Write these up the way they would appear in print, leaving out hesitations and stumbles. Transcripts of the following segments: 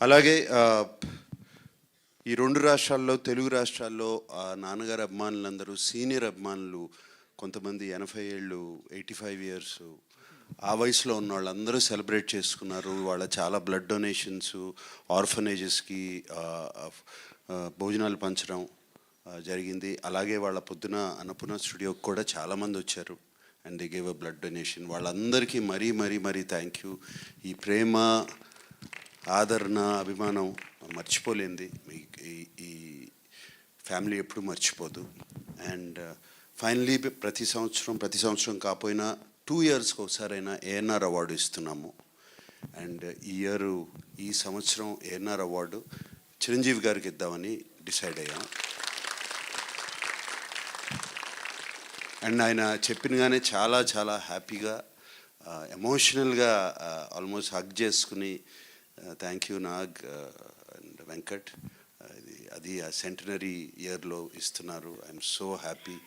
అలాగే ఈ రెండు రాష్ట్రాల్లో, తెలుగు రాష్ట్రాల్లో నాన్నగారు అభిమానులందరూ, సీనియర్ అభిమానులు కొంతమంది 80 ఏళ్ళు, 85 ఇయర్స్ ఆ వయసులో ఉన్న వాళ్ళందరూ సెలబ్రేట్ చేసుకున్నారు. వాళ్ళ చాలా బ్లడ్ డొనేషన్స్, ఆర్ఫనేజెస్కి భోజనాలు పంచడం జరిగింది. అలాగే వాళ్ళ పొద్దున అన్నపూర్ణ స్టూడియోకి కూడా చాలామంది వచ్చారు and they gave a blood donation. వాళ్ళందరికీ మరీ మరీ మరీ థ్యాంక్ యూ. ఈ ప్రేమ, ఆదరణ, అభిమానం మర్చిపోలేంది. ఈ ఫ్యామిలీ ఎప్పుడు మర్చిపోదు. అండ్ ఫైనలీ ప్రతి సంవత్సరం కాకపోయినా 2 ఇయర్స్కి ఒకసారైనా ఏఎన్ఆర్ అవార్డు ఇస్తున్నాము. అండ్ ఈ సంవత్సరం ఏఎన్ఆర్ అవార్డు చిరంజీవి గారికి ఇద్దామని డిసైడ్ అయ్యాం. అండ్ ఆయన చెప్పినగానే చాలా చాలా హ్యాపీగా, ఎమోషనల్గా ఆల్మోస్ట్ హగ్ చేసుకుని thank you Nag and Venkat, అది ఆ సెంటనరీ ఇయర్లో ఇస్తున్నారు, ఐఎమ్ సో హ్యాపీ,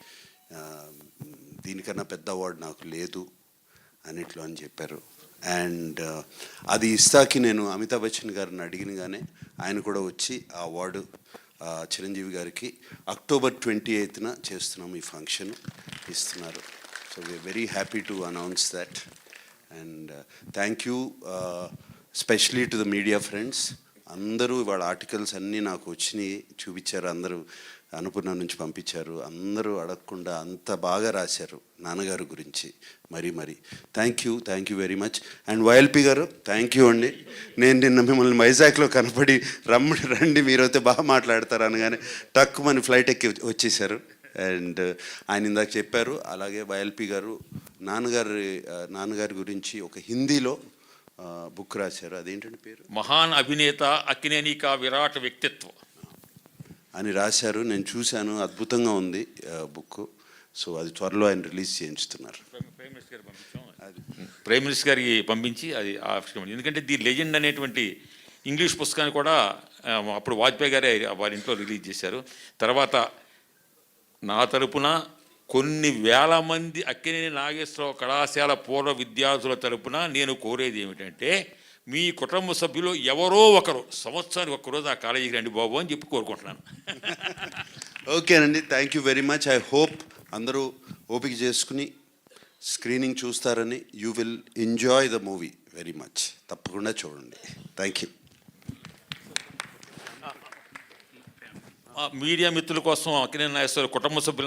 దీనికన్నా పెద్ద అవార్డు నాకు లేదు అన్నిట్లో అని చెప్పారు. అండ్ అది ఇస్తాకి నేను అమితాబ్ బచ్చన్ గారిని అడిగినగానే ఆయన కూడా వచ్చి ఆ అవార్డు చిరంజీవి గారికి అక్టోబర్ 28న చేస్తున్నాము, ఈ ఫంక్షన్ ఇస్తున్నారు. So we're very happy to announce that. And thank you specially to the media friends. అందరూ వాళ్ళ ఆర్టికల్స్ అన్నీ నాకు వచ్చినాయి, చూపించారు, అందరూ అన్నపూర్ణ నుంచి పంపించారు. అందరూ అడగకుండా అంత బాగా రాశారు నాన్నగారు గురించి. మరీ thank you very much. And YLP గారు థ్యాంక్ యూ అండి. నేను నిన్న మిమ్మల్ని వైజాగ్లో కనపడి రండి మీరైతే బాగా మాట్లాడతారు అనగానే టక్కుమని ఫ్లైట్ ఎక్కి వచ్చేసారు. అండ్ ఆయన ఇందాక చెప్పారు. అలాగే వైఎల్పి గారు నాన్నగారి గురించి ఒక హిందీలో బుక్ రాశారు. అదేంటంటే పేరు మహాన్ అభినేత అక్కినేని కా విరాట్ వ్యక్తిత్వం అని రాశారు. నేను చూశాను, అద్భుతంగా ఉంది బుక్. సో అది త్వరలో ఆయన రిలీజ్ చేయించుతున్నారు. ప్రైమ్ మినిస్టర్ గారికి పంపించి అది ఎందుకంటే ది లెజెండ్ అనేటువంటి ఇంగ్లీష్ పుస్తకాన్ని కూడా అప్పుడు వాజ్పేయి గారే వారి ఇంట్లో రిలీజ్ చేశారు. తర్వాత నా తరపున కొన్ని వేల మంది అక్కినేని నాగేశ్వరరావు కళాశాల పూర్వ విద్యార్థుల తరపున నేను కోరేది ఏమిటంటే, మీ కుటుంబ సభ్యులు ఎవరో ఒకరు సంవత్సరానికి ఒక్కరోజు ఆ కాలేజీకి రండి బాబు అని చెప్పి కోరుకుంటున్నాను. ఓకేనండి, thank you very much. I hope అందరూ ఓపిక చేసుకుని స్క్రీనింగ్ చూస్తారని. You will enjoy the movie very much. తప్పకుండా చూడండి. Thank you. మీడియా మిత్రుల కోసం అక్కినేని నాగేశ్వరరావు కుటుంబ సభ్యులు